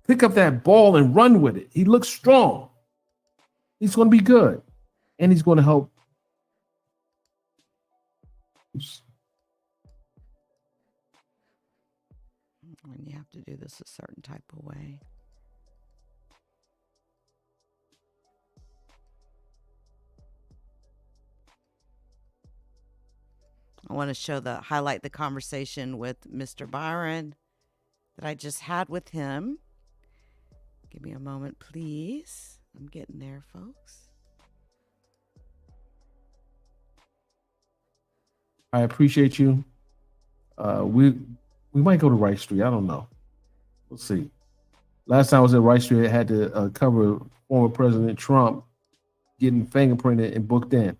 pick up that ball and run with it. He looks strong. He's going to be good. And he's going to help. And you have to do this a certain type of way. I want to highlight the conversation with Mr. Byron that I just had with him. Give me a moment, please. I'm getting there, folks. I appreciate you. We might go to Rice Street. I don't know. We'll see. Last time I was at Rice Street, I had to cover former President Trump getting fingerprinted and booked in.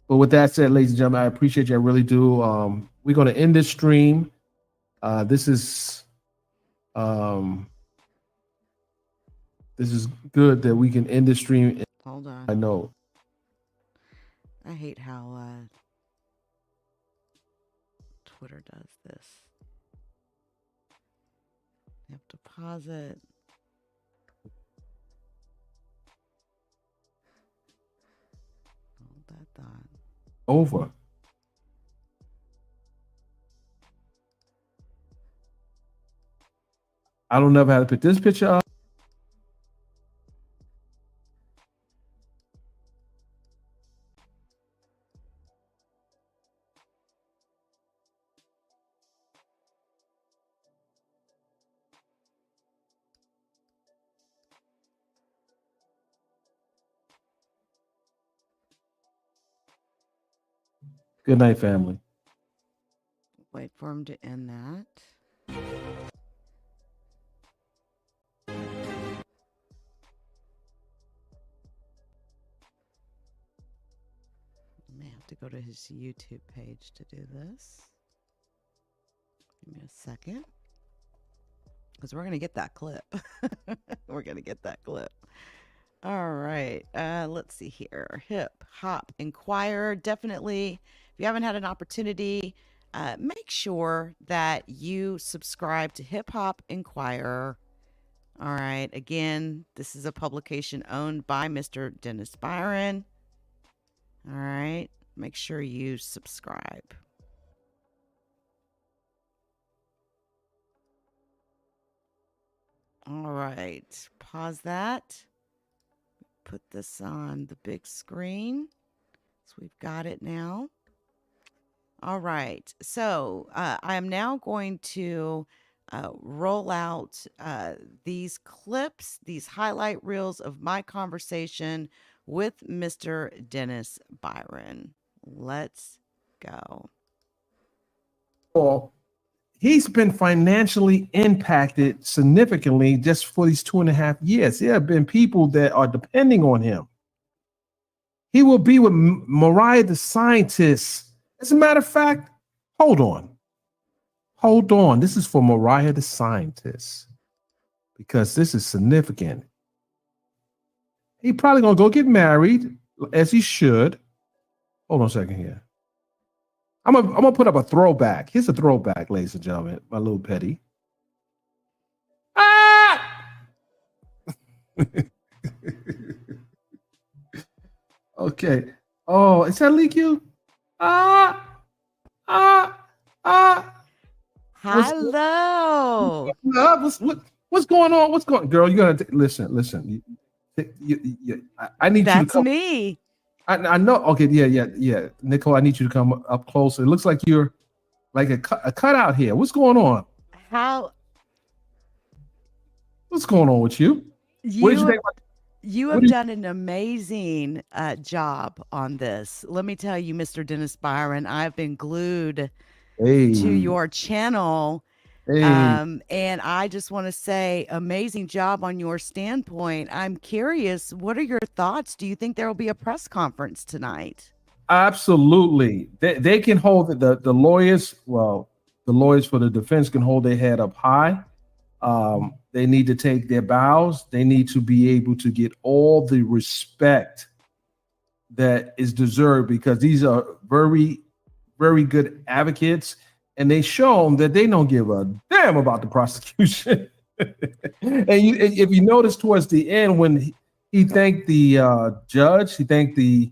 But with that said, ladies and gentlemen, I appreciate you. I really do. We're going to end this stream. This is good that we can end this stream. Hold on. I know. I hate how Twitter does this. You have to pause it. Hold that thought. Over. I don't never have to put this picture up. Good night, family. Wait for him to end that. I may have to go to his YouTube page to do this. Give me a second. Because we're going to get that clip. We're going to get that clip. All right. Let's see here. Hip Hop Inquirer. Definitely, if you haven't had an opportunity, make sure that you subscribe to Hip Hop Inquirer. All right. Again, this is a publication owned by Mr. Dennis Byron. All right. Make sure you subscribe. All right. Pause that. Put this on the big screen. So we've got it now. All right. So I am now going to roll out these clips, these highlight reels of my conversation with Mr. Dennis Byron. Let's go. Well, he's been financially impacted significantly just for these 2.5 years. There have been people that are depending on him. He will be with Mariah the Scientist. As a matter of fact, hold on. Hold on. This is for Mariah the Scientist because this is significant. He probably going to go get married as he should. Hold on a second here. I'm gonna put up a throwback. Here's a throwback, ladies and gentlemen. My little petty. Ah! Okay. Oh, is that LeakYou? Hello. What's going on? What's going on? Girl, you gotta listen. I need That's you to come. me. I know. Okay, yeah. Nicole, I need you to come up closer. It looks like you're like a cutout here. What's going on? What's going on with you? What did you think? You have done an amazing job on this. Let me tell you, Mr. Dennis Byron, I've been glued to your channel. And I just want to say, amazing job on your standpoint. I'm curious, what are your thoughts? Do you think there will be a press conference tonight? Absolutely. They can hold the lawyers. Well, the lawyers for the defense can hold their head up high. They need to take their bows. They need to be able to get all the respect that is deserved because these are very, very good advocates. And they show them that they don't give a damn about the prosecution. And if you notice towards the end when he thanked the judge, he thanked the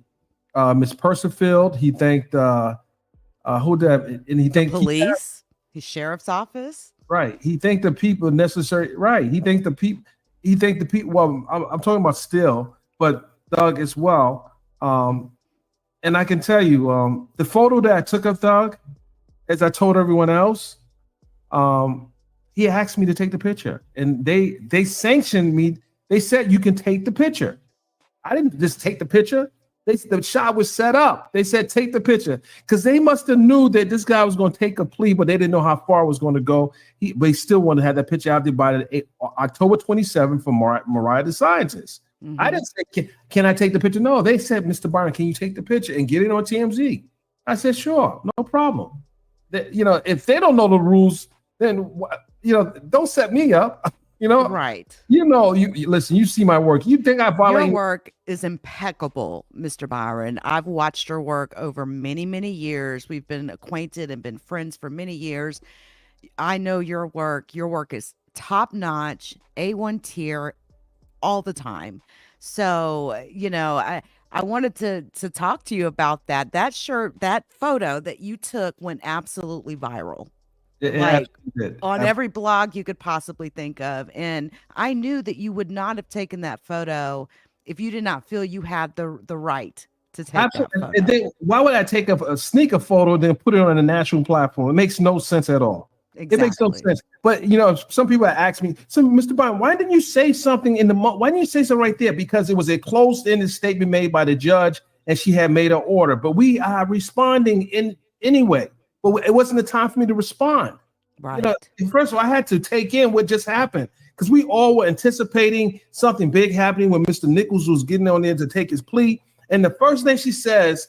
Miss Persifield, he thanked who did, and he thanked Police, his sheriff's office. right. He thanked the people necessary. Right. He thanked the people. He thanked the people. Well, I'm talking about Still, but Thug as well. And I can tell you, the photo that I took of Thug, as I told everyone else, he asked me to take the picture, and they sanctioned me. They said you can take the picture. I didn't just take the picture. The shot was set up. They said take the picture because they must have knew that this guy was going to take a plea, but they didn't know how far it was going to go. But he still wanted to have that picture out there by October 27th for Mariah the Scientist. Mm-hmm. I didn't say, can I take the picture? No, they said, Mr. Byron, can you take the picture and get it on TMZ? I said, sure, no problem. If they don't know the rules, then don't set me up. Right. You listen, you see my work. You think I violate? Your work is impeccable, Mr. Byron. I've watched your work over many, many years. We've been acquainted and been friends for many years. I know your work. Your work is top notch, A1 tier all the time. So, I wanted to talk to you about that. That shirt, that photo that you took went absolutely viral. On every blog you could possibly think of. And I knew that you would not have taken that photo if you did not feel you had the right to take that photo. And then why would I take a sneaker photo and then put it on a national platform? It makes no sense at all. Exactly. It makes no sense. But some people ask me, so Mr. Byron, why didn't you say something why didn't you say something right there? Because it was a closed-ended statement made by the judge and she had made an order. But we are responding in anyway. But it wasn't the time for me to respond. Right. First of all, I had to take in what just happened because we all were anticipating something big happening when Mr. Nichols was getting on there to take his plea. And the first thing she says,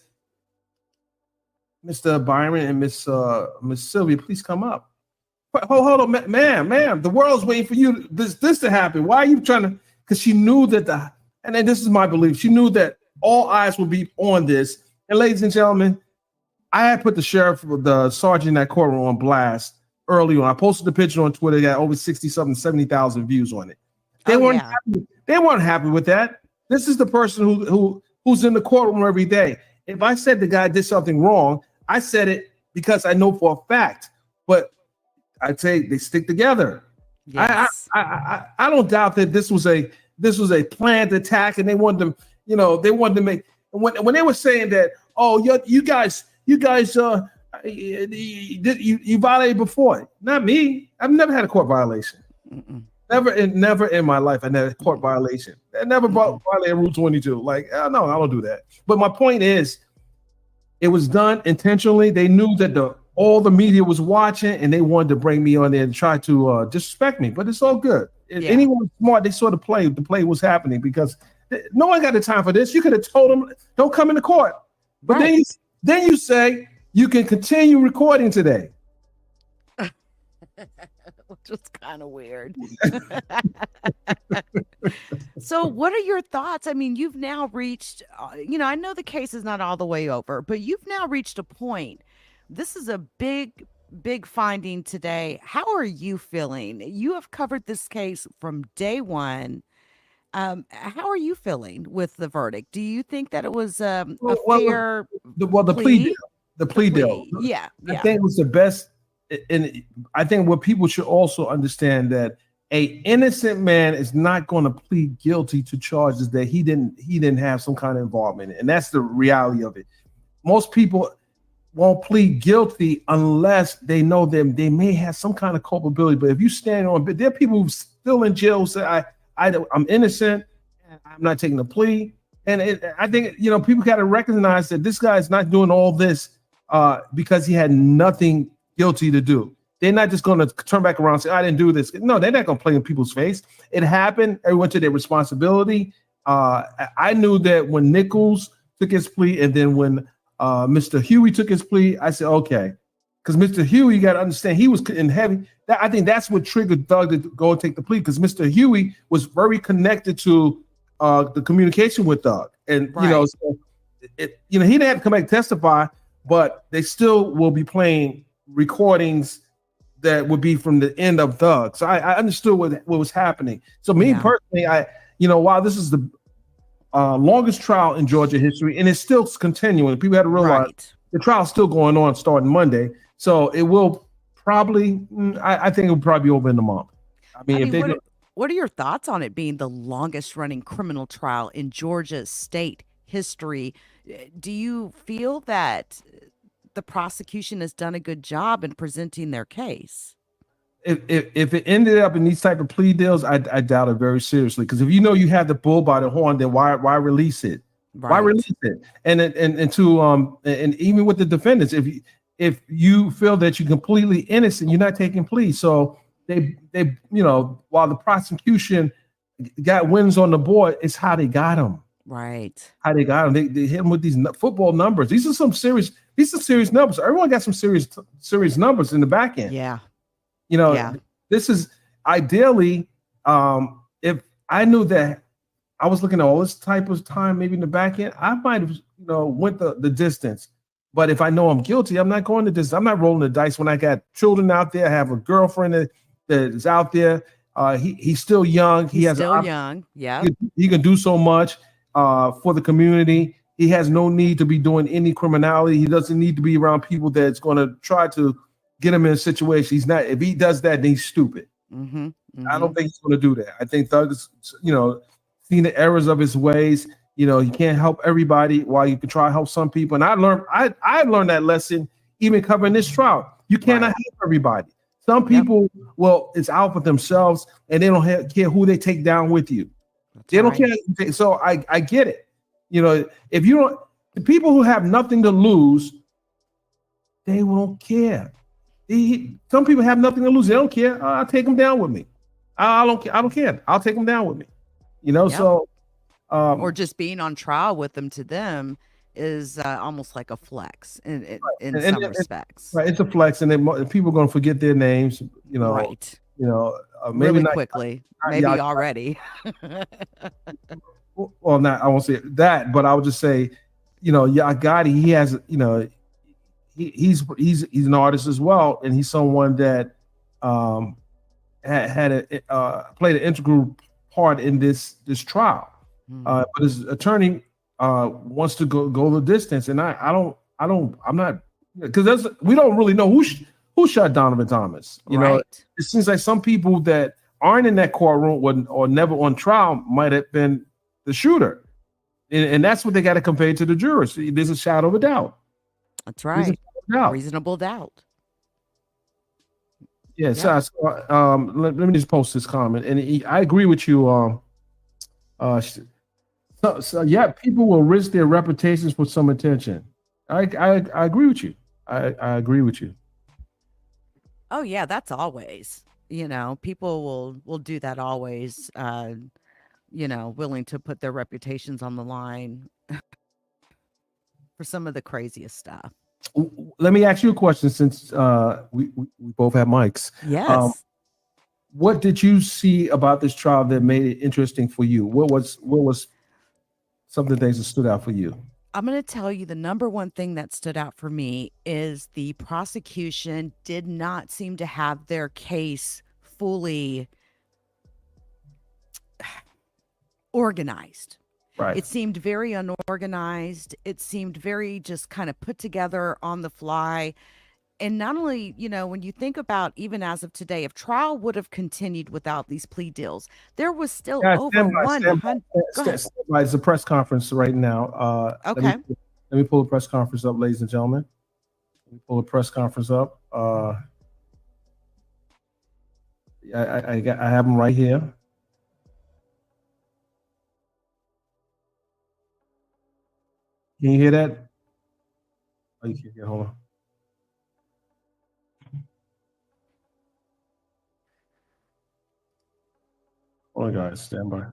Mr. Byron and Miss Sylvia, please come up. Hold on, ma'am. The world's waiting for you this to happen. Why are you trying to? Because she knew that and then this is my belief. She knew that all eyes would be on this. And ladies and gentlemen, I had put the sergeant in that courtroom on blast early on. I posted the picture on Twitter. Got over 70,000 views on it. They weren't happy with that. This is the person who's in the courtroom every day. If I said the guy did something wrong, I said it because I know for a fact. But I'd say they stick together. Yes. I don't doubt that this was a planned attack, and they wanted to make when they were saying that, oh, you guys you violated before. Not me. I've never had a court violation. Mm-mm. Never in my life. I never had a court violation. I never violated Rule 22. No, I don't do that. But my point is, it was done intentionally. They knew that all the media was watching, and they wanted to bring me on there and try to disrespect me. But it's all good. If anyone smart, they saw the play was happening because no one got the time for this. You could have told them, don't come into court. But right. then you say you can continue recording today. Which was kind of weird. So what are your thoughts? I mean, you've now reached, I know the case is not all the way over, but you've now reached a point. This is a big finding today. How are you feeling? You have covered this case from day one. How are you feeling with the verdict? Do you think that it was a fair plea deal? The plea deal. Yeah. I think it was the best. And I think what people should also understand that a innocent man is not going to plead guilty to charges that he didn't have some kind of involvement in. And that's the reality of it. Most people won't plead guilty unless they know them. They may have some kind of culpability. But if you stand on, but there are people who still in jail who say, I'm innocent, I'm not taking a plea. And I think, people got to recognize that this guy is not doing all this because he had nothing guilty to do. They're not just going to turn back around and say, I didn't do this. No, they're not going to play in people's face. It happened. Everyone took their responsibility. I knew that when Nichols took his plea and then when Mr. Huey took his plea, I said, okay. Because Mr. Huey, you got to understand, he was in heavy. I think that's what triggered Thug to go and take the plea, because Mr. Huey was very connected to the communication with Thug. And, right. He didn't have to come back and testify, but they still will be playing recordings that would be from the end of Thug. So I understood what was happening. So me personally, while this is the longest trial in Georgia history, and it's still continuing, people had to realize the trial's still going on starting Monday. So it will probably, I think it will probably be over in a month. I mean, what are your thoughts on it being the longest running criminal trial in Georgia state history? Do you feel that the prosecution has done a good job in presenting their case? If it ended up in these type of plea deals, I doubt it very seriously. Because if you have the bull by the horn, then why release it? Right. Why release it? And even with the defendants, if you feel that you're completely innocent, you're not taking pleas. So they while the prosecution got wins on the board, it's how they got them. Right. How they got them. They hit them with these football numbers. These are serious numbers. Everyone got some serious numbers in the back end. Yeah. This is ideally, if I knew that I was looking at all this type of time, maybe in the back end, I might have, went the distance. But if I know I'm guilty, I'm not going to this. I'm not rolling the dice when I got children out there. I have a girlfriend that is out there. He's still young. He's still young. Yeah. He can do so much for the community. He has no need to be doing any criminality. He doesn't need to be around people that's going to try to get him in a situation. He's not. If he does that, then he's stupid. I don't think he's going to do that. I think Thug is, seen the errors of his ways. He can't help everybody while you can try to help some people. And I learned that lesson even covering this trial. You cannot help everybody. Some people, it's out for themselves, and they don't care who they take down with you. They don't care. So I get it. If you don't, the people who have nothing to lose, they won't care. Some people have nothing to lose. They don't care. I'll take them down with me. I don't care. I'll take them down with me. So or just being on trial with them, to them is almost like a flex in some respects. Right, it's a flex, and people are going to forget their names. Right. Maybe really not quickly, maybe already. Well, not I won't say that, but I would just say, Gotti, he has, he's an artist as well, and he's someone that played an integral part in this trial. But his attorney wants to go the distance, and I'm not, because we don't really know who shot Donovan Thomas. It seems like some people that aren't in that courtroom or never on trial might have been the shooter, and that's what they got to convey to the jurors. There's a shadow of a doubt. That's right. Reasonable doubt. Yeah. So let me just post this comment, and I agree with you. So people will risk their reputations for some attention. I agree with you. I agree with you. Oh yeah, that's always. People will do that always. Willing to put their reputations on the line for some of the craziest stuff. Let me ask you a question, since we both have mics. Yes. What did you see about this trial that made it interesting for you? What was some of the things that stood out for you? I'm going to tell you the number one thing that stood out for me is the prosecution did not seem to have their case fully organized. Right. It seemed very unorganized. It seemed very just kind of put together on the fly. And not only, when you think about, even as of today, if trial would have continued without these plea deals, there was still over 100. It's a press conference right now. Okay. Let me pull the press conference up, ladies and gentlemen. Let me pull the press conference up. I have them right here. Can you hear that? Oh, you can't hear. Hold on. Hold on, guys. Stand by. I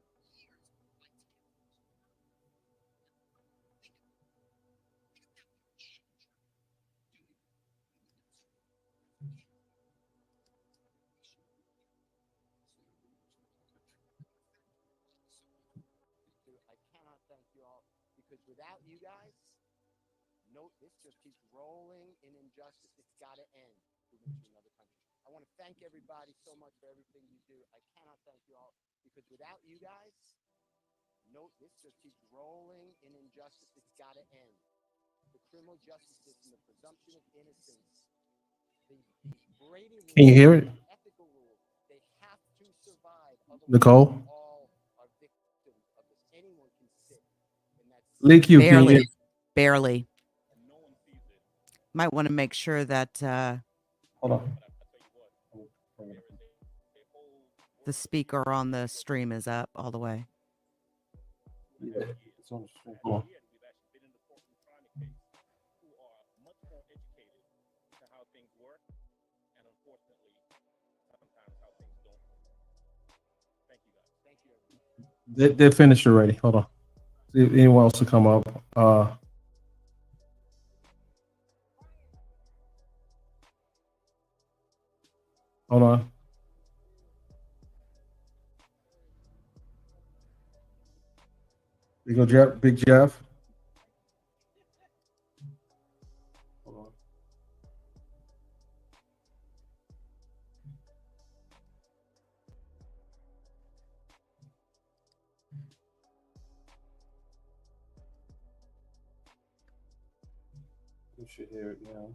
cannot thank you all, because without you guys, this just keeps rolling in injustice. It's got to end. Moving to another country. I want to thank everybody so much for everything you do. I cannot thank you all because without you guys, no, this just keeps rolling in injustice. It's got to end. The criminal justice system, the presumption of innocence, the Brady rules, Can you hear it, ethical rules, they have to survive. Otherwise, Nicole? we all are victims of this. Anyone can sit in that seat. LeakYou, can you hear? Barely. Might want to make sure that Hold on. the speaker on the stream is up all the way. Yeah, it's on the screen. Hold on. They're finished already. Hold on. See if anyone else to come up. Hold on. You go, Jeff. Big Jeff. Hold on. You should hear it now.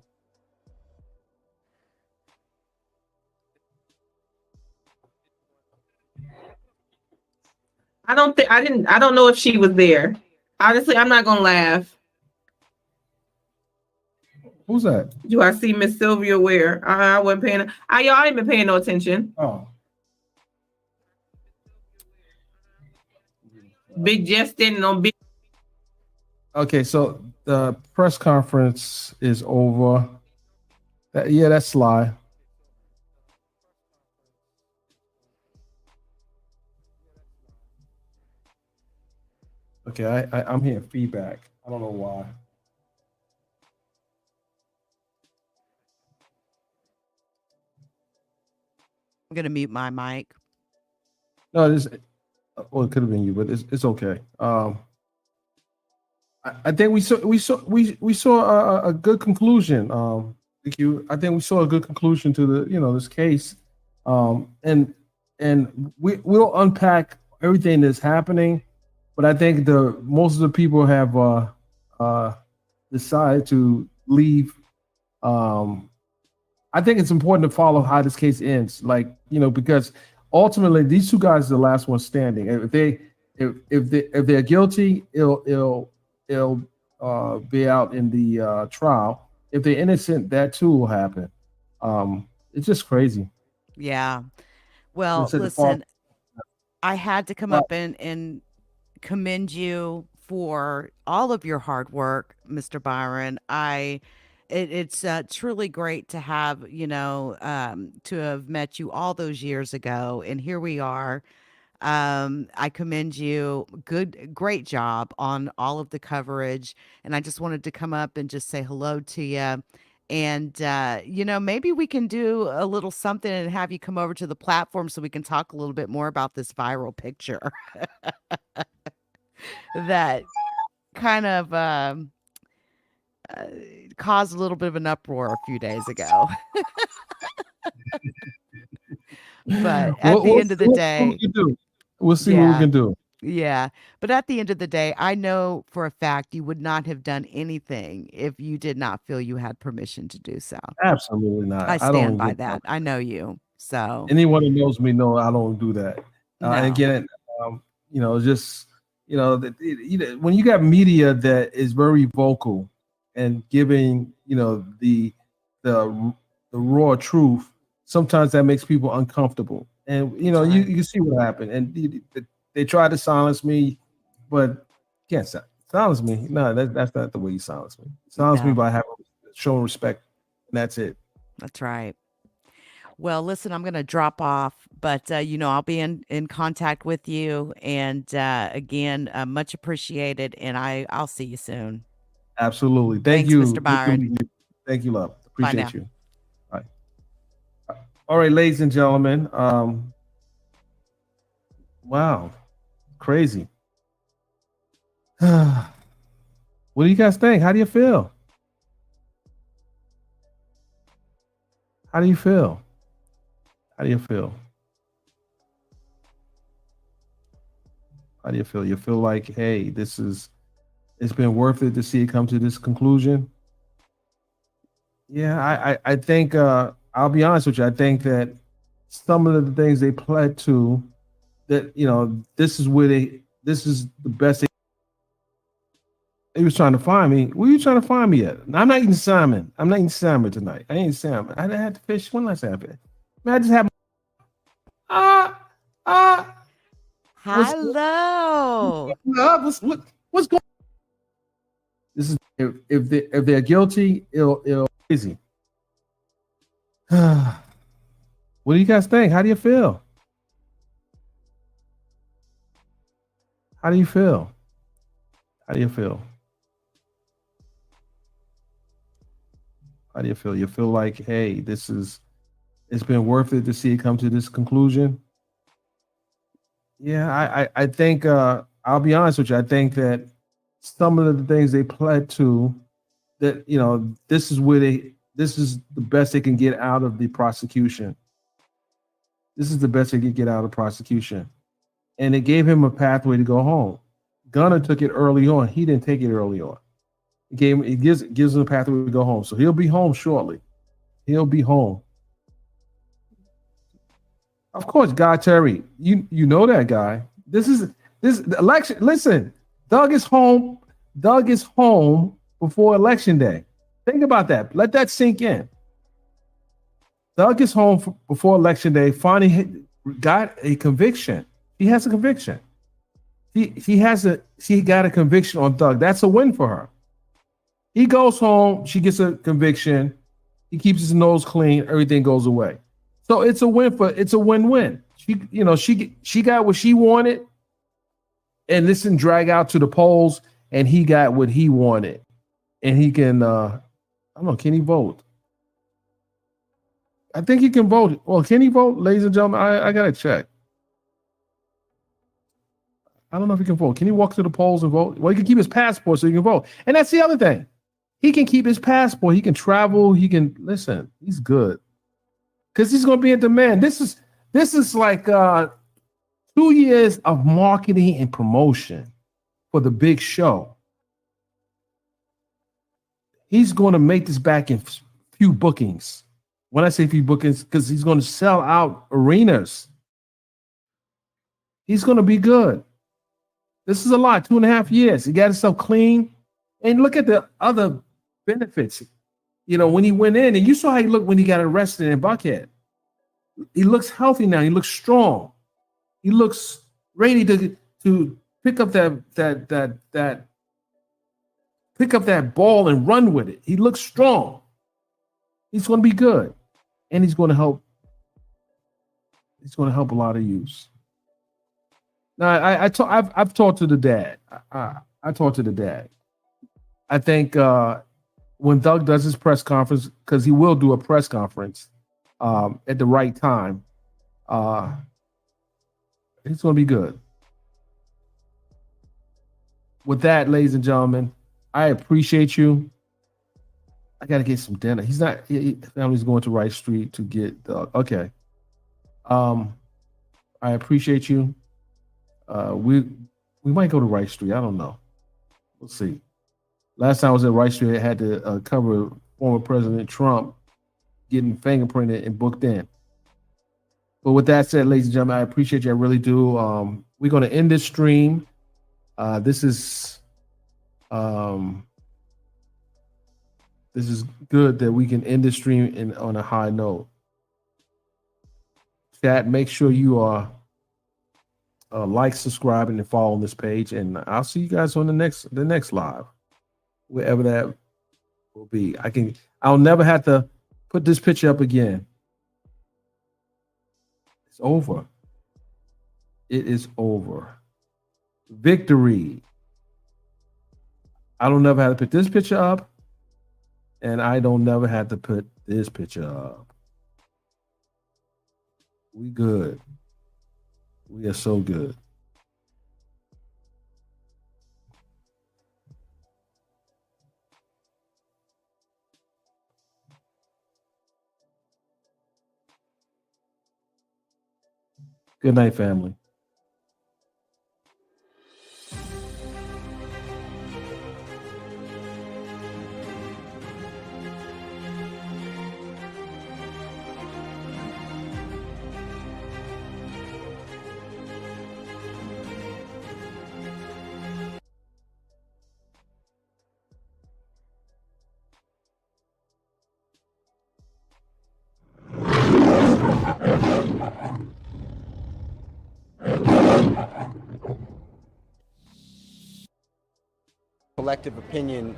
I don't know if she was there. Honestly, I'm not gonna laugh. Who's that? Do I see Miss Sylvia Ware? I wasn't paying. Y'all ain't been paying no attention. Oh. Big Jeff standing on big. Okay, so the press conference is over. Yeah, that's Sly. Okay, I'm hearing feedback. I don't know why. I'm gonna mute my mic. No, well, it could have been you, but it's okay. I think we saw a good conclusion. I think we saw a good conclusion to this case. And we'll unpack everything that's happening, but I think most of the people have decided to leave. I think it's important to follow how this case ends, because ultimately these two guys are the last ones standing. If they're guilty, it'll be out in the trial. If they're innocent, that too will happen. It's just crazy. Yeah. Well, listen, I had to come up and commend you for all of your hard work, Mr. Byron. It's truly great to have, to have met you all those years ago. And here we are. I commend you. Great job on all of the coverage. And I just wanted to come up and just say hello to you. And, maybe we can do a little something and have you come over to the platform so we can talk a little bit more about this viral picture that kind of caused a little bit of an uproar a few days ago. But at the end of the day, we'll see what we can do. Yeah. But at the end of the day, I know for a fact you would not have done anything if you did not feel you had permission to do so. Absolutely not. I stand by that. I know you. So anyone who knows me know I don't do that. No. And again, when you got media that is very vocal and giving, the raw truth, sometimes that makes people uncomfortable. And you can see what happened. And they tried to silence me, but can't silence me. No, that's not the way you silence me. Silence me by showing respect, and that's it. That's right. Well, listen, I'm going to drop off, but I'll be in contact with you. And again, much appreciated. And I'll see you soon. Absolutely. Thanks, you, Mr. Byron. Thank you, love. Appreciate you. Bye. All right, ladies and gentlemen. Wow, crazy. What do you guys think? How do you feel? How do you feel? How do you feel? How do you feel? You feel like, hey, it's been worth it to see it come to this conclusion? Yeah, I think I'll be honest with you. I think that some of the things they pled to, that this is the best. He was trying to find me. Where you trying to find me at? I'm not eating salmon. I'm not eating salmon tonight. I ain't salmon. I had to fish. When last I had fish? Man, I just had ah ah. What's Hello. what's going? This is if they're guilty, it'll crazy. What do you guys think? How do you feel? How do you feel? How do you feel? How do you feel? You feel like, hey, it's been worth it to see it come to this conclusion? Yeah, I think I'll be honest with you. I think that some of the things they pled to, that this is the best they can get out of the prosecution. This is the best they could get out of prosecution. And it gave him a pathway to go home. Gunner took it early on. He didn't take it early on. It gives him a pathway to go home. So he'll be home shortly. He'll be home. Of course, Guy Terry. You know that guy. This the election. Listen, Doug is home. Doug is home before election day. Think about that. Let that sink in. Doug is home before election day. Finally got a conviction. He has a conviction. She got a conviction on Doug. That's a win for her. He goes home. She gets a conviction. He keeps his nose clean. Everything goes away. So it's a win-win. She got what she wanted, and this didn't drag out to the polls, and he got what he wanted. And he can I don't know, can he vote? I think he can vote. Well, can he vote, ladies and gentlemen? I gotta check. I don't know if he can vote. Can he walk to the polls and vote? Well, he can keep his passport so he can vote. And that's the other thing. He can keep his passport. He can travel. He can listen. He's good. Because he's going to be in demand. This is like 2 years of marketing and promotion for the big show. He's going to make this back in few bookings. When I say few bookings, because he's going to sell out arenas. He's going to be good. This is a lot. 2.5 years. He got himself clean. And look at the other benefits. When he went in, and you saw how he looked when he got arrested in Buckhead. He looks healthy now. He looks strong. He looks ready to pick up that ball and run with it. He looks strong. He's going to be good, and he's going to help. He's going to help a lot of youth. Now, I've talked to the dad. I talked to the dad. I think when Doug does his press conference, because he will do a press conference at the right time, it's going to be good. With that, ladies and gentlemen, I appreciate you. I got to get some dinner. Family's going to Rice Street to get Doug. Okay. I appreciate you. We might go to Rice Street. I don't know. We'll see. Last time I was at Rice Street, I had to cover former President Trump getting fingerprinted and booked in. But with that said, ladies and gentlemen, I appreciate you. I really do. We're going to end this stream. This is good that we can end this stream on a high note. Chat, make sure you are like, subscribing, and following this page. And I'll see you guys on the next live, wherever that will be. I'll never have to put this picture up again. It's over. It is over. Victory. I don't never have to put this picture up, and I don't never have to put this picture up. We good. We are so good. Good night, family. Collective opinion,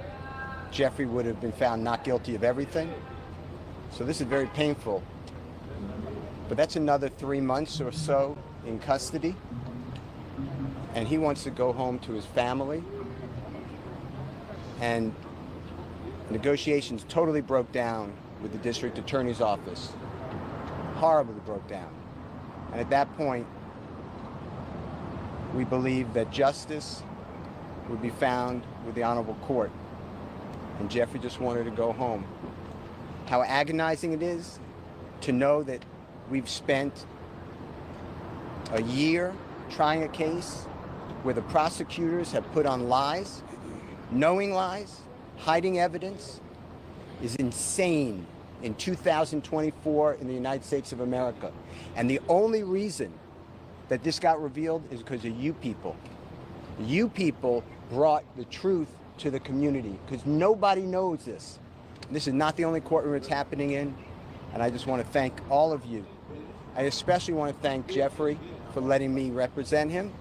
Jeffrey would have been found not guilty of everything. So this is very painful. But that's another 3 months or so in custody. And he wants to go home to his family. And negotiations totally broke down with the district attorney's office. Horribly broke down. And at that point, we believe that justice would be found with the honorable court. And Jeffrey just wanted to go home. How agonizing it is to know that we've spent a year trying a case where the prosecutors have put on lies, knowing lies, hiding evidence, is insane in 2024 in the United States of America. And the only reason that this got revealed is because of you people. You people brought the truth to the community because nobody knows this. This is not the only courtroom it's happening in, and I just want to thank all of you. I especially want to thank Jeffrey for letting me represent him.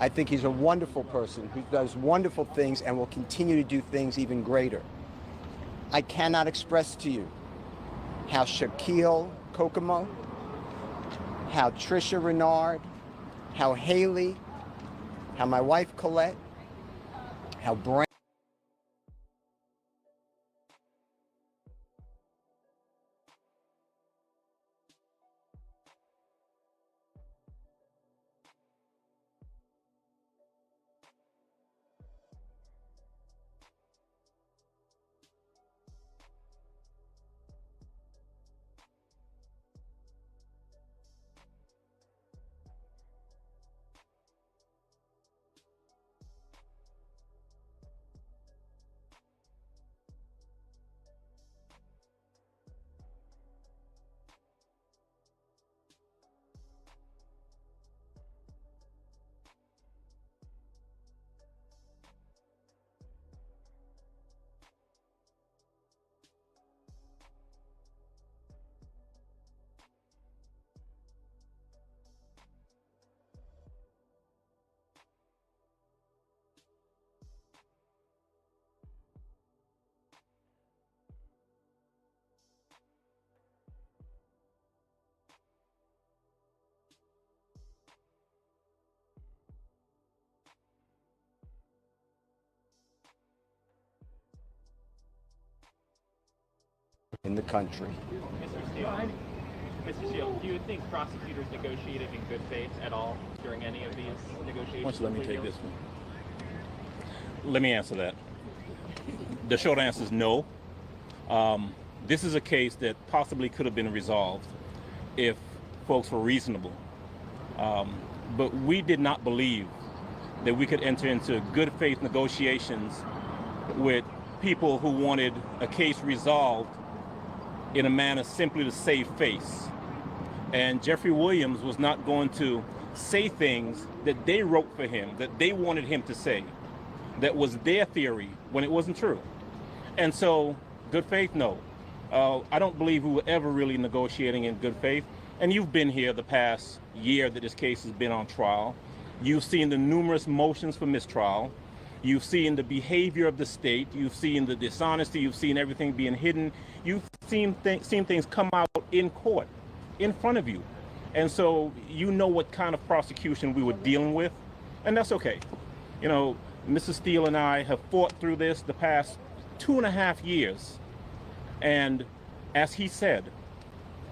I think he's a wonderful person who does wonderful things and will continue to do things even greater. I cannot express to you how Shaquille Kokomo, how Trisha Renard, how Haley, how my wife Colette, how Brand. In the country. Mr. Steele, do you think prosecutors negotiated in good faith at all during any of these negotiations? Why don't you let me take this one? Let me answer that. The short answer is no. This is a case that possibly could have been resolved if folks were reasonable. But we did not believe that we could enter into good faith negotiations with people who wanted a case resolved in a manner simply to save face. And Jeffrey Williams was not going to say things that they wrote for him, that they wanted him to say, that was their theory when it wasn't true. And so, good faith, no. I don't believe we were ever really negotiating in good faith. And you've been here the past year that this case has been on trial. You've seen the numerous motions for mistrial. You've seen the behavior of the state. You've seen the dishonesty. You've seen everything being hidden. You've seen things come out in court, in front of you. And so you know what kind of prosecution we were dealing with, and that's okay. You know, Mr. Steele and I have fought through this the past 2.5 years. And as he said,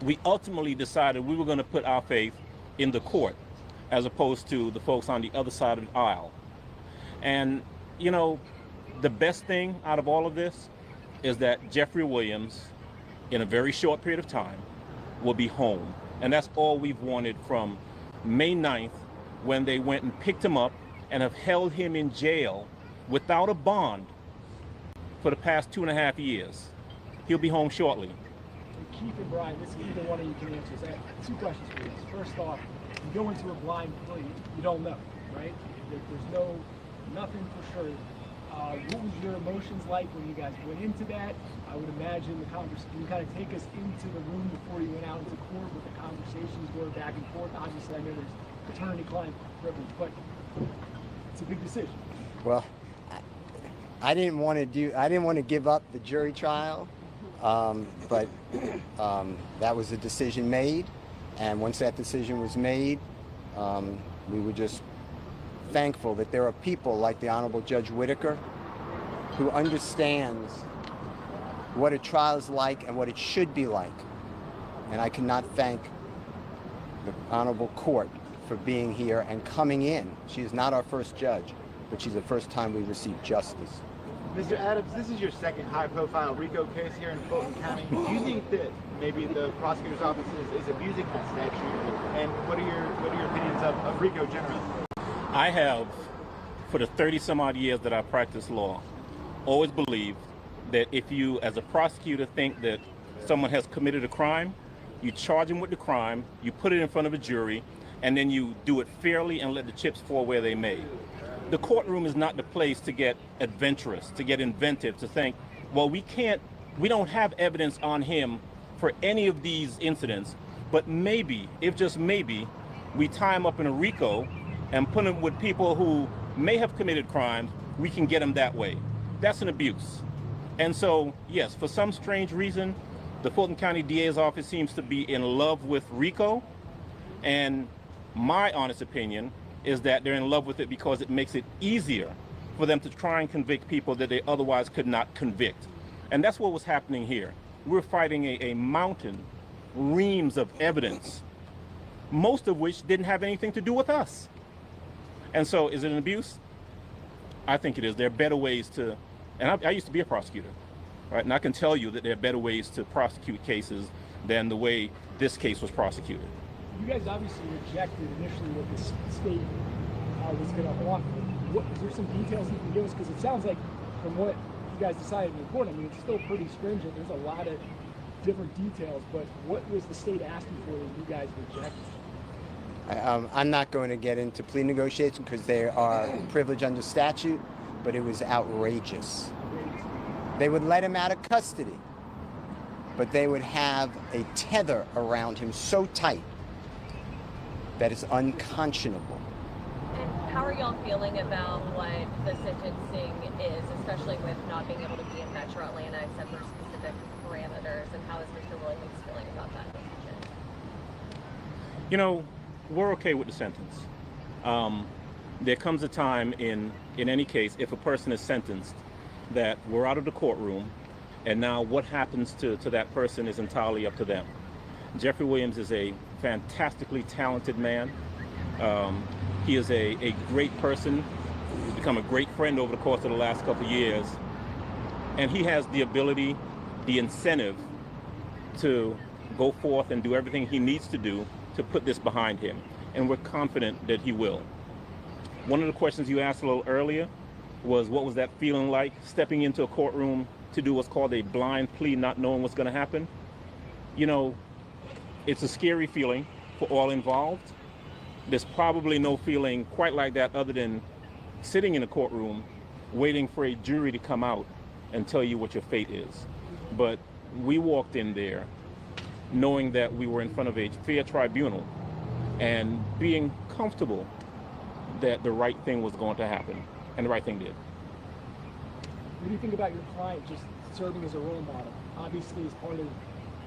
we ultimately decided we were going to put our faith in the court as opposed to the folks on the other side of the aisle. And, you know, the best thing out of all of this is that Jeffrey Williams, in a very short period of time, will be home. And that's all we've wanted from May 9th, when they went and picked him up and have held him in jail without a bond for the past 2.5 years. He'll be home shortly. Keith and Brian, this either one of you can answer. So I have 2 questions for you. First off, you go into a blind plea, you don't know, right? There's nothing for sure. What was your emotions like when you guys went into that? I would imagine the conversation, can you kind of take us into the room before you went out into court, what the conversations were back and forth? Obviously, I know there's attorney-client privilege, but it's a big decision. Well, I didn't want to give up the jury trial, but that was a decision made, and once that decision was made, we were just thankful that there are people like the Honorable Judge Whitaker who understands what a trial is like and what it should be like. And I cannot thank the Honorable Court for being here and coming in. She is not our first judge, but she's the first time we received justice. Mr. Adams, this is your second high-profile RICO case here in Fulton County. Do you think that maybe the prosecutor's office is abusing that statute? And what are your opinions of RICO generally? I have, for the 30-some-odd years that I practiced law, always believed that if you, as a prosecutor, think that someone has committed a crime, you charge them with the crime, you put it in front of a jury, and then you do it fairly and let the chips fall where they may. The courtroom is not the place to get adventurous, to get inventive, to think, well, we don't have evidence on him for any of these incidents, but maybe, if just maybe, we tie him up in a RICO and put him with people who may have committed crimes, we can get him that way. That's an abuse. And so, yes, for some strange reason, the Fulton County DA's office seems to be in love with RICO, and my honest opinion is that they're in love with it because it makes it easier for them to try and convict people that they otherwise could not convict. And that's what was happening here. We're fighting a mountain, reams of evidence, most of which didn't have anything to do with us. And so, is it an abuse? I think it is. There are better ways to, and I used to be a prosecutor, right? And I can tell you that there are better ways to prosecute cases than the way this case was prosecuted. You guys obviously rejected initially what the state was going to offer. Is there some details you can give us? Because it sounds like from what you guys decided in the court, I mean, it's still pretty stringent. There's a lot of different details, but what was the state asking for that you guys rejected? I'm not going to get into plea negotiations because they are privileged under statute, but it was outrageous. They would let him out of custody, but they would have a tether around him so tight that it's unconscionable. And how are y'all feeling about what the sentencing is, especially with not being able to be in Metro Atlanta except for specific parameters, and how is Mr. Williams feeling about that decision? You know, we're okay with the sentence. There comes a time in any case, if a person is sentenced, that we're out of the courtroom, and now what happens to that person is entirely up to them. Jeffrey Williams is a fantastically talented man. He is a great person. He's become a great friend over the course of the last couple of years. And he has the ability, the incentive to go forth and do everything he needs to do to put this behind him. And we're confident that he will. One of the questions you asked a little earlier was, what was that feeling like, stepping into a courtroom to do what's called a blind plea, not knowing what's going to happen? You know, it's a scary feeling for all involved. There's probably no feeling quite like that other than sitting in a courtroom waiting for a jury to come out and tell you what your fate is. But we walked in there knowing that we were in front of a fair tribunal and being comfortable that the right thing was going to happen, and the right thing did. What do you think about your client just serving as a role model? Obviously, as part of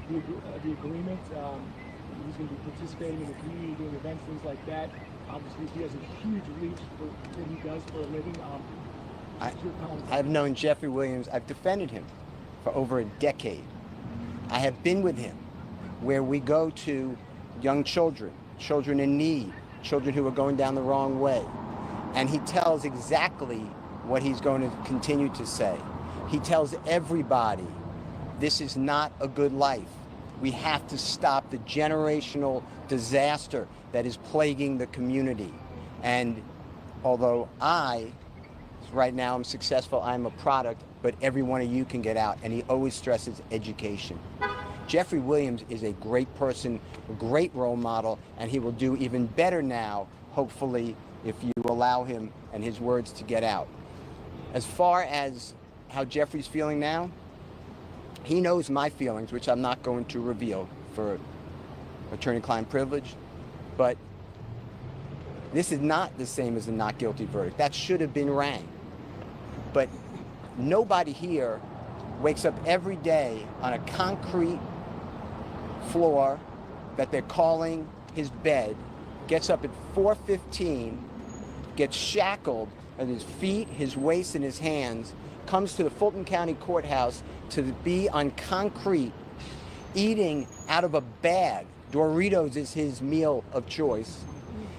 the agreement, he's going to be participating in the community, doing events, things like that. Obviously, he has a huge reach for what he does for a living. I've known Jeffrey Williams. I've defended him for over a decade. I have been with him where we go to young children, children in need, children who are going down the wrong way. And he tells exactly what he's going to continue to say. He tells everybody, this is not a good life. We have to stop the generational disaster that is plaguing the community. And although right now I'm successful, I'm a product, but every one of you can get out. And he always stresses education. Jeffrey Williams is a great person, a great role model, and he will do even better now, hopefully, if you allow him and his words to get out. As far as how Jeffrey's feeling now, he knows my feelings, which I'm not going to reveal for attorney-client privilege, but this is not the same as a not guilty verdict. That should have been rang. But nobody here wakes up every day on a concrete floor that they're calling his bed, gets up at 4:15, gets shackled at his feet, his waist, and his hands, comes to the Fulton County Courthouse to be on concrete, eating out of a bag. Doritos is his meal of choice.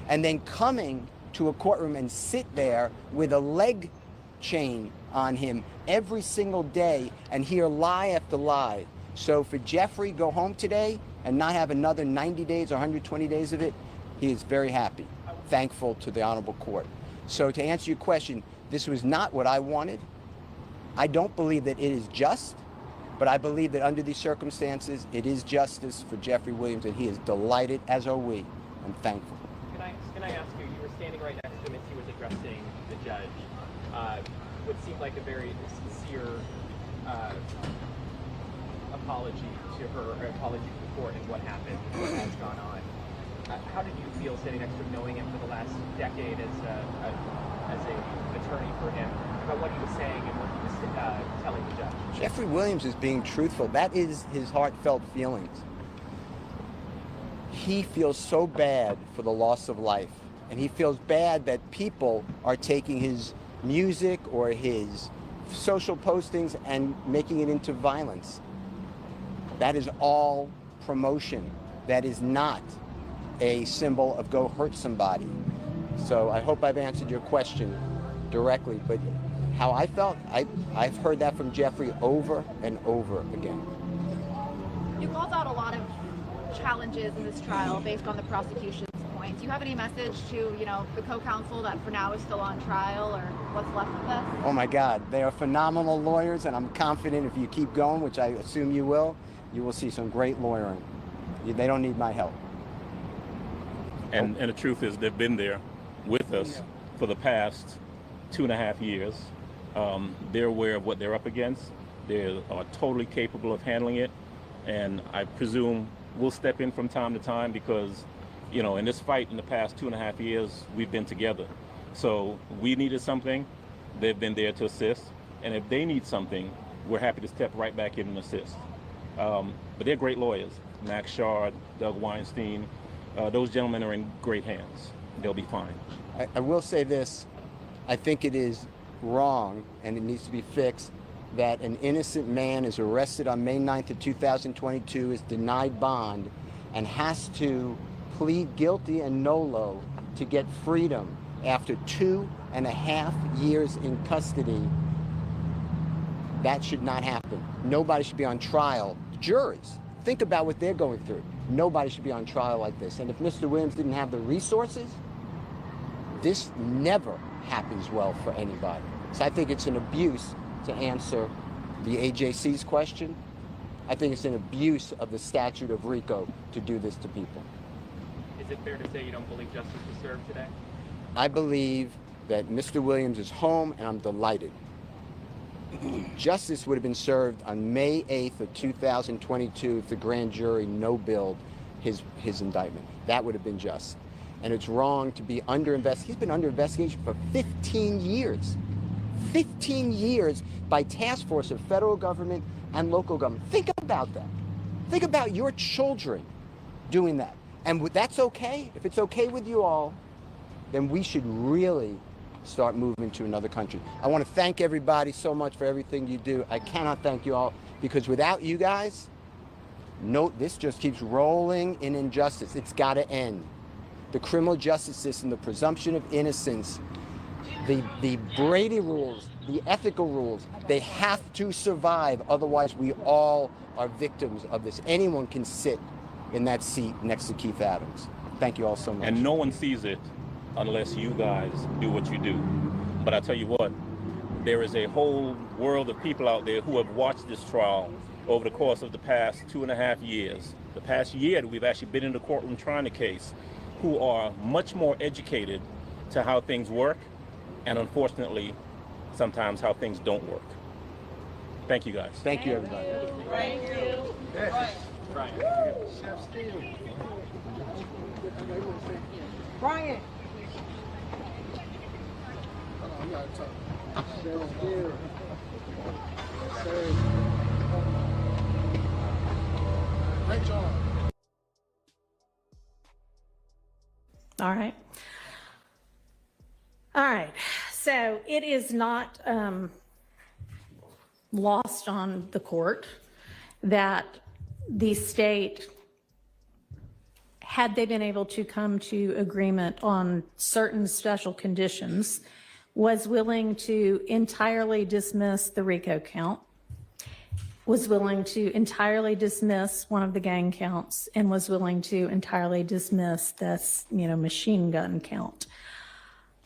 And then coming to a courtroom and sit there with a leg chain on him every single day and hear lie after lie. So for Jeffrey, go home today and not have another 90 days or 120 days of it, he is very happy, thankful to the honorable court. So to answer your question, this was not what I wanted. I don't believe that it is just, but I believe that under these circumstances, it is justice for Jeffrey Williams, and he is delighted, as are we, and thankful. Can I ask you were standing right next to him as he was addressing the judge. What seemed like a very sincere apology to her, or apology to the court and what happened, what has gone on. How did you feel standing next to him, knowing him for the last decade as an attorney for him, about what he was saying and what he was telling the judge? Jeffrey Williams is being truthful. That is his heartfelt feelings. He feels so bad for the loss of life, and he feels bad that people are taking his music or his social postings and making it into violence. That is all promotion. That is not a symbol of go hurt somebody. So I hope I've answered your question directly, but how I felt, I've heard that from Jeffrey over and over again. You called out a lot of challenges in this trial based on the prosecution's point. Do you have any message to, the co-counsel that for now is still on trial, or what's left of this? Oh my God, they are phenomenal lawyers, and I'm confident if you keep going, which I assume you will see some great lawyering. They don't need my help. And the truth is, they've been there with us for the past 2.5 years. They're aware of what they're up against. They are totally capable of handling it. And I presume we'll step in from time to time because, in this fight in the past 2.5 years, we've been together. So we needed something, they've been there to assist. And if they need something, we're happy to step right back in and assist. But they're great lawyers. Max Shard, Doug Weinstein, those gentlemen are in great hands. They'll be fine. I will say this, I think it is wrong, and it needs to be fixed, that an innocent man is arrested on May 9th of 2022, is denied bond, and has to plead guilty and nolo to get freedom after 2.5 years in custody. That should not happen. Nobody should be on trial. Juries, think about what they're going through. Nobody should be on trial like this. And if Mr. Williams didn't have the resources, this never happens well for anybody. So I think it's an abuse, to answer the AJC's question. I think it's an abuse of the statute of RICO to do this to people. Is it fair to say you don't believe justice was served today? I believe that Mr. Williams is home, and I'm delighted. Justice would have been served on May 8th of 2022 if the grand jury no-billed his indictment. That would have been just. And it's wrong to be under investigation. He's been under investigation for 15 years. 15 years by task force of federal government and local government. Think about that. Think about your children doing that. And that's okay. If it's okay with you all, then we should really start moving to another country. I want to thank everybody so much for everything you do. I cannot thank you all, because without you guys, this just keeps rolling in injustice. It's got to end. The criminal justice system, the presumption of innocence, the Brady rules, the ethical rules, they have to survive. Otherwise, we all are victims of this. Anyone can sit in that seat next to Keith Adams. Thank you all so much. And no one sees it unless you guys do what you do. But I tell you what, there is a whole world of people out there who have watched this trial over the course of the past 2.5 years. The past year that we've actually been in the courtroom trying the case, who are much more educated to how things work, and unfortunately, sometimes how things don't work. Thank you guys. Thank you, everybody. Thank you. Brian. Great job. All right. All right. So it is not lost on the court that the state, had they been able to come to agreement on certain special conditions, was willing to entirely dismiss the RICO count, was willing to entirely dismiss one of the gang counts, and was willing to entirely dismiss this, machine gun count.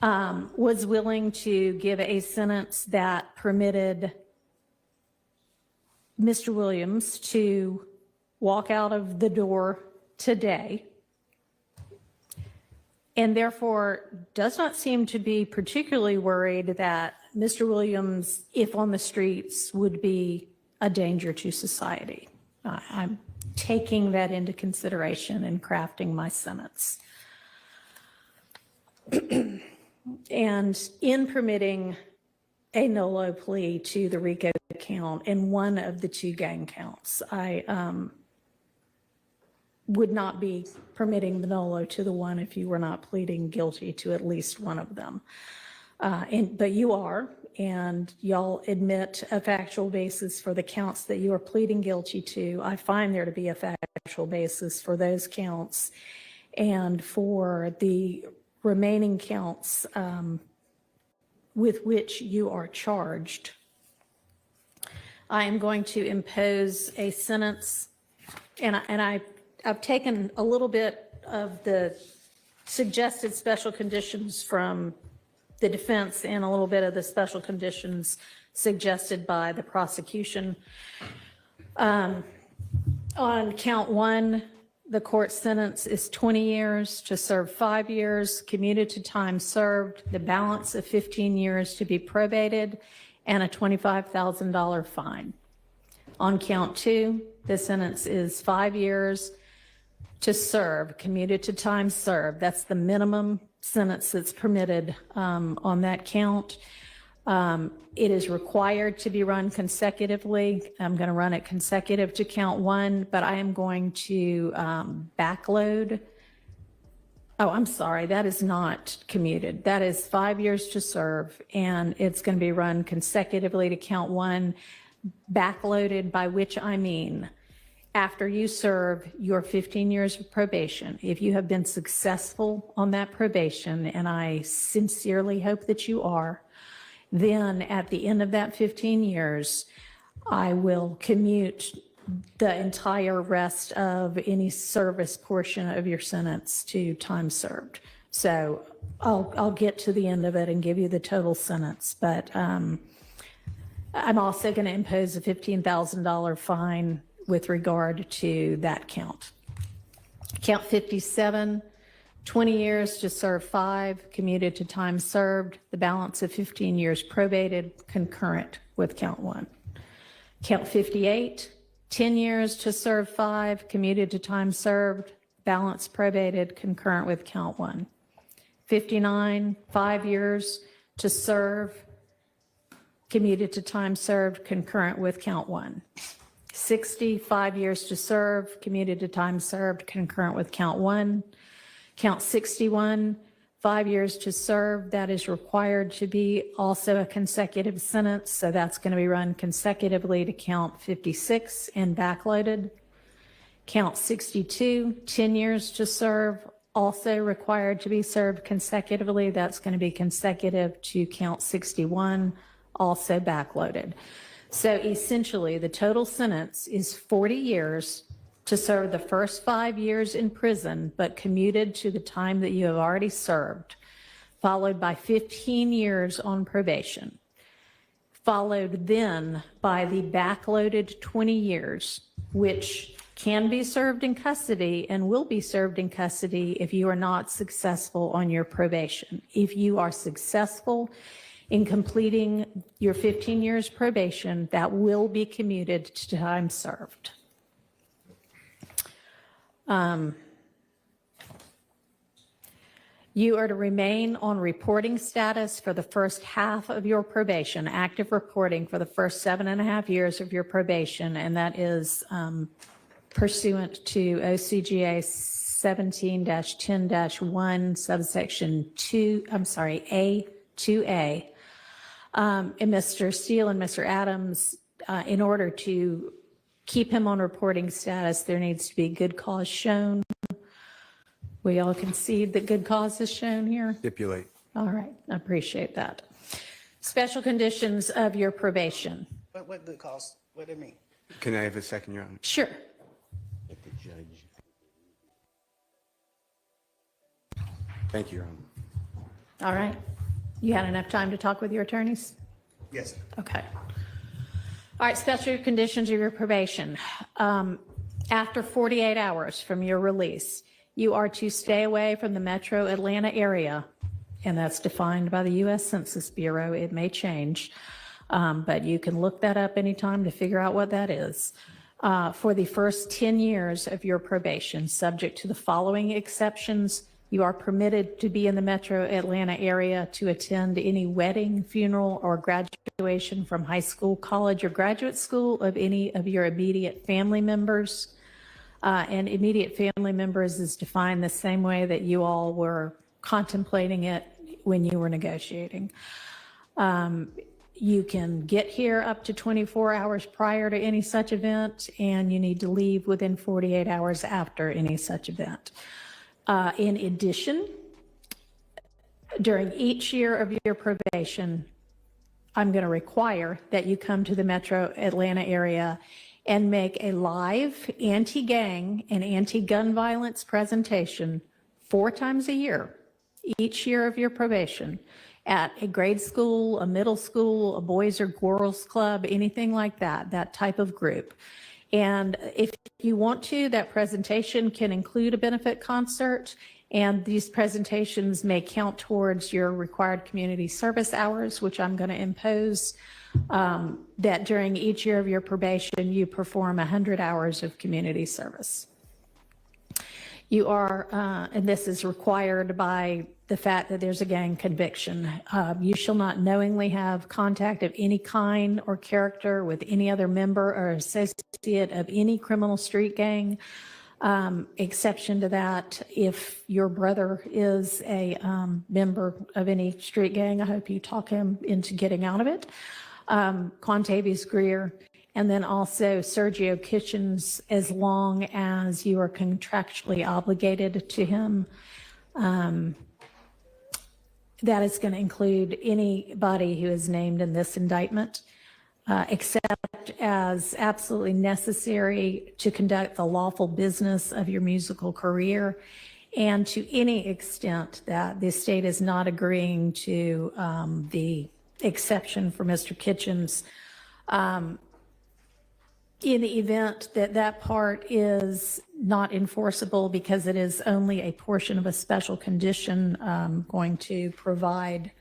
Was willing to give a sentence that permitted Mr. Williams to walk out of the door today, and therefore does not seem to be particularly worried that Mr. Williams, if on the streets, would be a danger to society. I'm taking that into consideration in crafting my sentence. And in permitting a NOLO plea to the RICO count in one of the two gang counts, I would not be permitting the NOLO to the one if you were not pleading guilty to at least one of them. But you are, and y'all admit a factual basis for the counts that you are pleading guilty to. I find there to be a factual basis for those counts, and for the remaining counts with which you are charged. I am going to impose a sentence, and I've taken a little bit of the suggested special conditions from the defense and a little bit of the special conditions suggested by the prosecution. On count one, the court sentence is 20 years to serve 5 years, commuted to time served, the balance of 15 years to be probated, and a $25,000 fine. On count two, the sentence is 5 years to serve, commuted to time served. That's the minimum sentence that's permitted on that count. It is required to be run consecutively. I'm going to run it consecutive to count one, but I am going to backload. Oh, I'm sorry, that is not commuted. That is 5 years to serve, and it's going to be run consecutively to count one, backloaded, by which I mean after you serve your 15 years of probation. If you have been successful on that probation, and I sincerely hope that you are, then at the end of that 15 years, I will commute the entire rest of any service portion of your sentence to time served. So I'll get to the end of it and give you the total sentence, but I'm also going to impose a $15,000 fine with regard to that count. Count 57, 20 years to serve 5, commuted to time served, the balance of 15 years probated, concurrent with count 1. Count 58, 10 years to serve 5, commuted to time served, balance probated, concurrent with count 1. 59, 5 years to serve, commuted to time served, concurrent with count 1. 60, 5 years to serve, commuted to time served, concurrent with count 1. Count 61, 5 years to serve, that is required to be also a consecutive sentence, so that's going to be run consecutively to count 56 and backloaded. Count 62, 10 years to serve, also required to be served consecutively, that's going to be consecutive to count 61, also backloaded. So essentially, the total sentence is 40 years to serve the first 5 years in prison, but commuted to the time that you have already served, followed by 15 years on probation, followed then by the backloaded 20 years, which can be served in custody and will be served in custody if you are not successful on your probation. If you are successful in completing your 15 years probation, that will be commuted to time served. You are to remain on reporting status for the first half of your probation, active reporting for the first 7.5 years of your probation, and that is pursuant to OCGA 17-10-1, subsection 2, A2A. And Mr. Steele and Mr. Adams, in order to keep him on reporting status, there needs to be good cause shown. We all concede that good cause is shown here? Stipulate. All right, I appreciate that. Special conditions of your probation. What good cause? What do they mean? Can I have a second, Your Honor? Sure. Thank you, Your Honor. All right. You had enough time to talk with your attorneys? Yes. Okay. All right, special conditions of your probation. After 48 hours from your release, you are to stay away from the metro Atlanta area, and that's defined by the U.S. Census Bureau. It may change, but you can look that up anytime to figure out what that is. For the first 10 years of your probation, subject to the following exceptions, you are permitted to be in the metro Atlanta area to attend any wedding, funeral, or graduation from high school, college, or graduate school of any of your immediate family members. And immediate family members is defined the same way that you all were contemplating it when you were negotiating. You can get here up to 24 hours prior to any such event, and you need to leave within 48 hours after any such event. In addition, during each year of your probation, I'm going to require that you come to the metro Atlanta area and make a live anti-gang and anti-gun violence presentation 4 times a year, each year of your probation, at a grade school, a middle school, a boys or girls club, anything like that, that type of group. And if you want to, that presentation can include a benefit concert, and these presentations may count towards your required community service hours, which I'm going to impose, that during each year of your probation, you perform 100 hours of community service. You are, and this is required by the fact that there's a gang conviction. You shall not knowingly have contact of any kind or character with any other member or associate of any criminal street gang. Exception to that, if your brother is a member of any street gang, I hope you talk him into getting out of it. Quantavious Greer, and then also Sergio Kitchens, as long as you are contractually obligated to him. That is going to include anybody who is named in this indictment, except as absolutely necessary to conduct the lawful business of your musical career, and to any extent that the state is not agreeing to the exception for Mr. Kitchens. In the event that that part is not enforceable because it is only a portion of a special condition, going to provide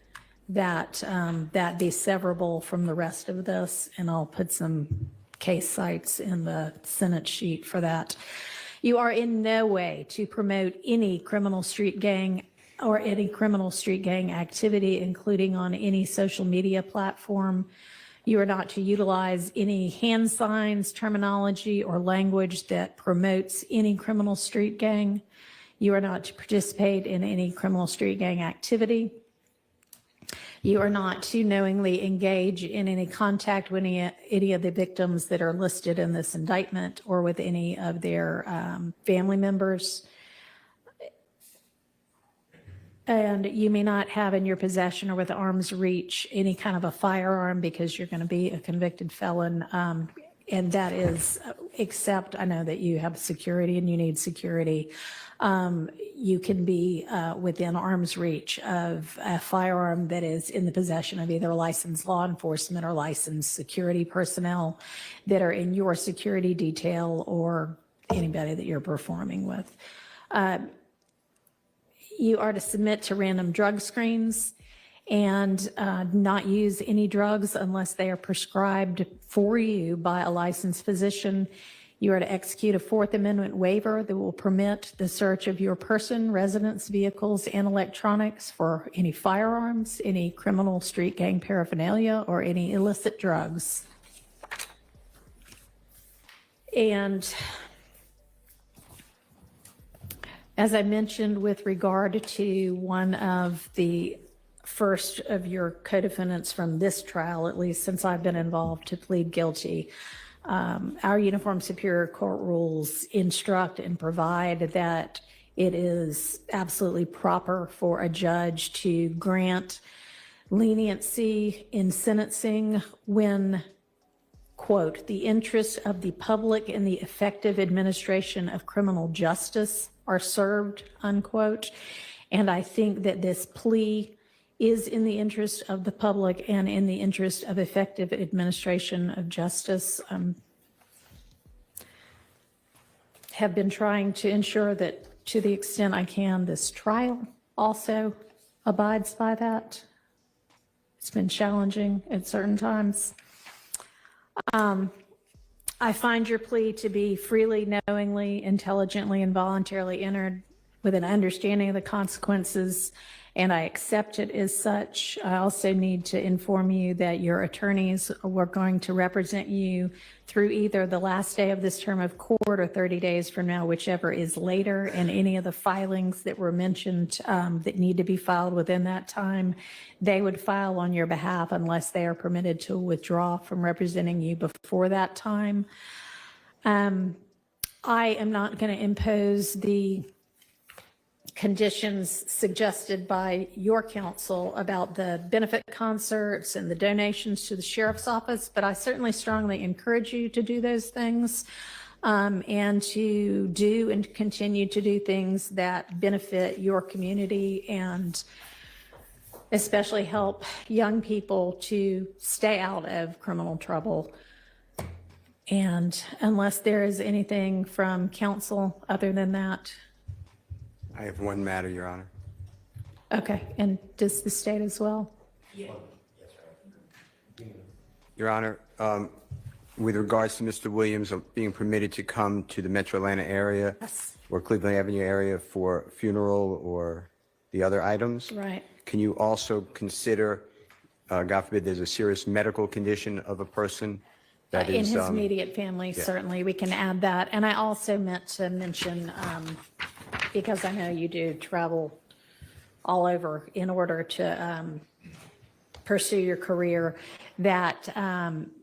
that that be severable from the rest of this, and I'll put some case sites in the Senate sheet for that. You are in no way to promote any criminal street gang or any criminal street gang activity, including on any social media platform. You are not to utilize any hand signs, terminology, or language that promotes any criminal street gang. You are not to participate in any criminal street gang activity. You are not to knowingly engage in any contact with any of the victims that are listed in this indictment or with any of their family members. And you may not have in your possession or with arm's reach any kind of a firearm because you're going to be a convicted felon. And that is, except I know that you have security and you need security. You can be within arm's reach of a firearm that is in the possession of either licensed law enforcement or licensed security personnel that are in your security detail or anybody that you're performing with. You are to submit to random drug screens and not use any drugs unless they are prescribed for you by a licensed physician. You are to execute a Fourth Amendment waiver that will permit the search of your person, residence, vehicles, and electronics for any firearms, any criminal street gang paraphernalia, or any illicit drugs. And as I mentioned, with regard to one of the first of your co-defendants from this trial, at least since I've been involved, to plead guilty, our Uniform Superior Court rules instruct and provide that it is absolutely proper for a judge to grant leniency in sentencing when, quote, the interests of the public and the effective administration of criminal justice are served, unquote. And I think that this plea is in the interest of the public and in the interest of effective administration of justice. Have been trying to ensure that to the extent I can, this trial also abides by that. It's been challenging at certain times. I find your plea to be freely, knowingly, intelligently, and voluntarily entered with an understanding of the consequences, and I accept it as such. I also need to inform you that your attorneys were going to represent you through either the last day of this term of court or 30 days from now, whichever is later, and any of the filings that were mentioned that need to be filed within that time, they would file on your behalf unless they are permitted to withdraw from representing you before that time. I am not going to impose the conditions suggested by your counsel about the benefit concerts and the donations to the sheriff's office, but I certainly strongly encourage you to do those things and to do and continue to do things that benefit your community and especially help young people to stay out of criminal trouble. And unless there is anything from counsel other than that. I have one matter, Your Honor. Okay, and does the state as well? Your Honor, with regards to Mr. Williams being permitted to come to the Metro Atlanta area or Cleveland Avenue area for funeral or the other items, right? Can you also consider, God forbid, there's a serious medical condition of a person that In is his immediate family, yeah. certainly we can add that. And I also meant to mention, because I know you do travel all over in order to pursue your career, that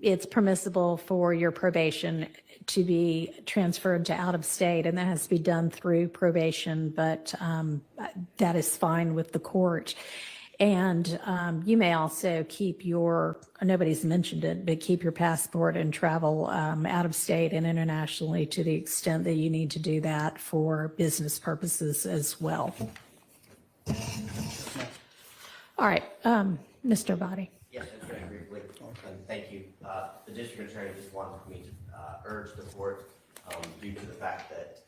it's permissible for your probation to be transferred to out of state, and that has to be done through probation, but that is fine with the court. And you may also keep your, nobody's mentioned it, but keep your passport and travel out of state and internationally to the extent that you need to do that for business purposes as well. All right, Mr. Body. Yes, very briefly, and thank you. The district attorney just wanted me to urge the court, due to the fact that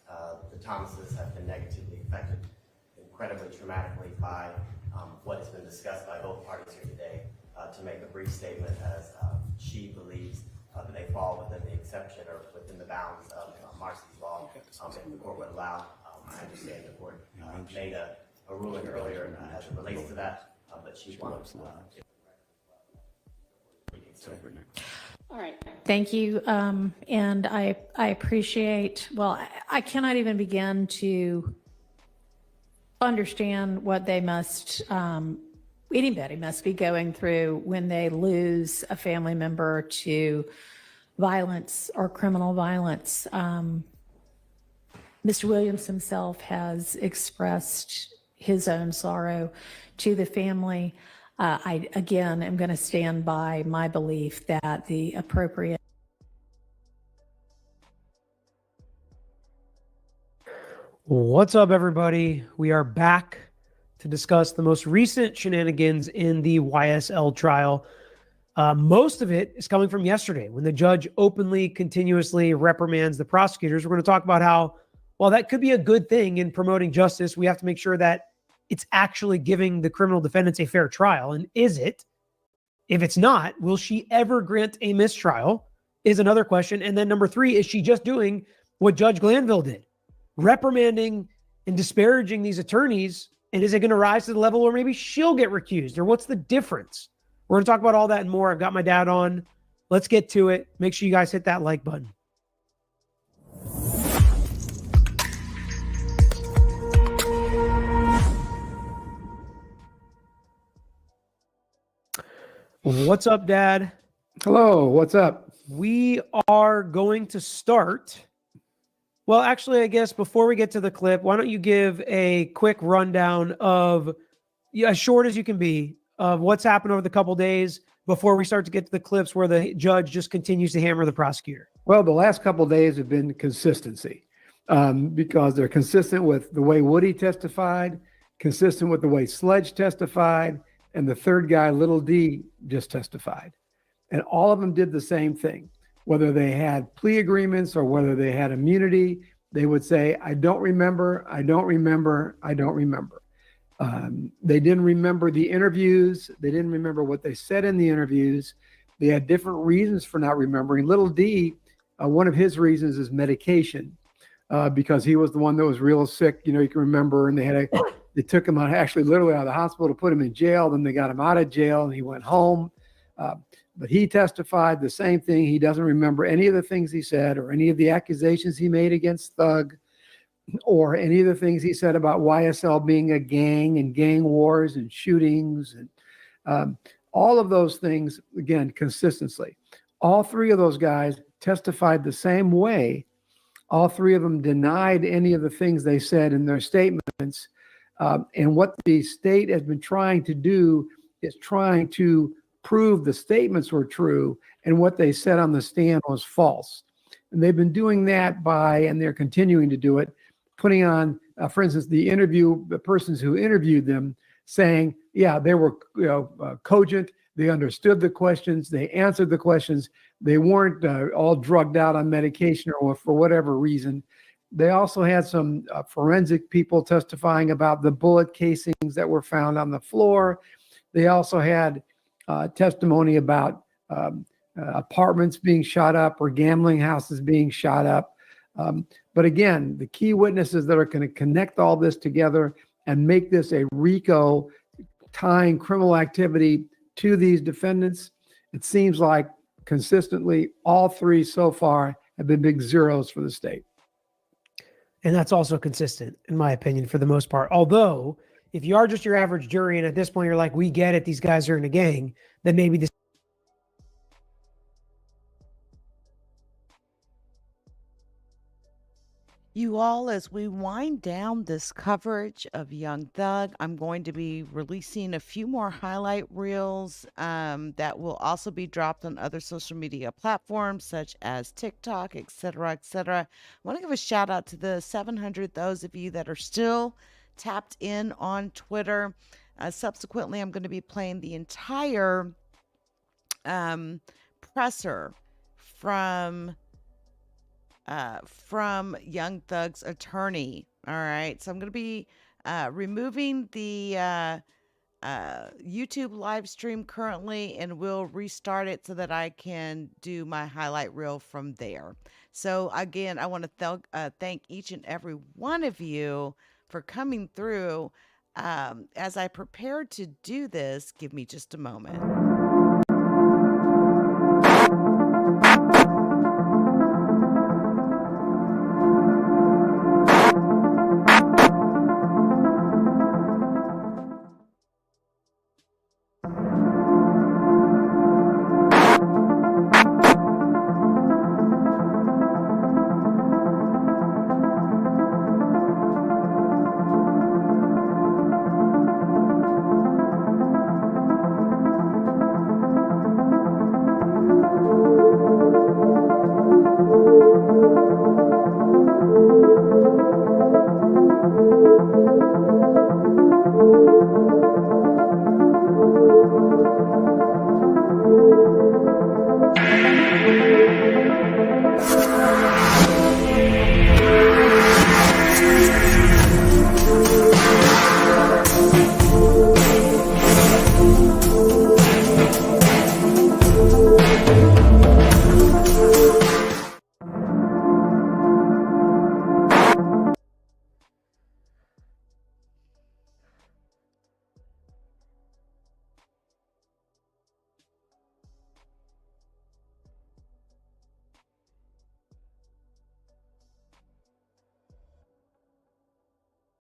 the Thomases have been negatively affected incredibly traumatically by what has been discussed by both parties here today, to make a brief statement as she believes that they fall within the exception or within the bounds of Marcy's law. If the court would allow, I understand the court made a ruling earlier as it relates to that, but she wants to. All right. Thank you. And I appreciate, well, I cannot even begin to understand what they must, anybody must be going through when they lose a family member to violence or criminal violence. Mr. Williams himself has expressed his own sorrow to the family. I, again, am going to stand by my belief that the appropriate. What's up, everybody? We are back to discuss the most recent shenanigans in the YSL trial. Most of it is coming from yesterday when the judge openly, continuously reprimands the prosecutors. We're going to talk about how, while that could be a good thing in promoting justice, we have to make sure that it's actually giving the criminal defendants a fair trial. And is it? If it's not, will she ever grant a mistrial? Is another question. And then number 3, is she just doing what Judge Glanville did? Reprimanding and disparaging these attorneys, and is it going to rise to the level where maybe she'll get recused, or what's the difference? We're going to talk about all that and more. I've got my dad on. Let's get to it. Make sure you guys hit that like button. What's up, Dad? Hello, what's up? We are going to start. Well, actually, I guess before we get to the clip, why don't you give a quick rundown of, as short as you can be, of what's happened over the couple days before we start to get to the clips where the judge just continues to hammer the prosecutor. Well, the last couple of days have been consistency because they're consistent with the way Woody testified, consistent with the way Sledge testified, and the third guy, Little D, just testified. And all of them did the same thing. Whether they had plea agreements or whether they had immunity, they would say, I don't remember, I don't remember, I don't remember. They didn't remember the interviews. They didn't remember what they said in the interviews. They had different reasons for not remembering. Little D, one of his reasons is medication because he was the one that was real sick. You know, you can remember, and they took him out, actually literally out of the hospital to put him in jail. Then they got him out of jail and he went home. But he testified the same thing. He doesn't remember any of the things he said or any of the accusations he made against Thug or any of the things he said about YSL being a gang and gang wars and shootings and all of those things, again, consistently. All 3 of those guys testified the same way. All 3 of them denied any of the things they said in their statements. And what the state has been trying to do is trying to prove the statements were true and what they said on the stand was false. And they've been doing that and they're continuing to do it, putting on, for instance, the persons who interviewed them saying, yeah, they were cogent, they understood the questions, they answered the questions, they weren't all drugged out on medication or for whatever reason. They also had some forensic people testifying about the bullet casings that were found on the floor. They also had testimony about apartments being shot up or gambling houses being shot up. But again, the key witnesses that are going to connect all this together and make this a RICO tying criminal activity to these defendants, it seems like consistently all 3 so far have been big zeros for the state. And that's also consistent, in my opinion, for the most part. Although, if you are just your average jury, and at this point you're like, we get it, these guys are in a gang, then maybe this. You all, as we wind down this coverage of Young Thug, I'm going to be releasing a few more highlight reels that will also be dropped on other social media platforms such as TikTok, etc., etc. I want to give a shout out to the 700, those of you that are still tapped in on Twitter. Subsequently, I'm going to be playing the entire presser from Young Thug's attorney. All right. So I'm going to be removing the YouTube live stream currently, and we'll restart it so that I can do my highlight reel from there. So again, I want to thank each and every one of you for coming through. As I prepare to do this, give me just a moment.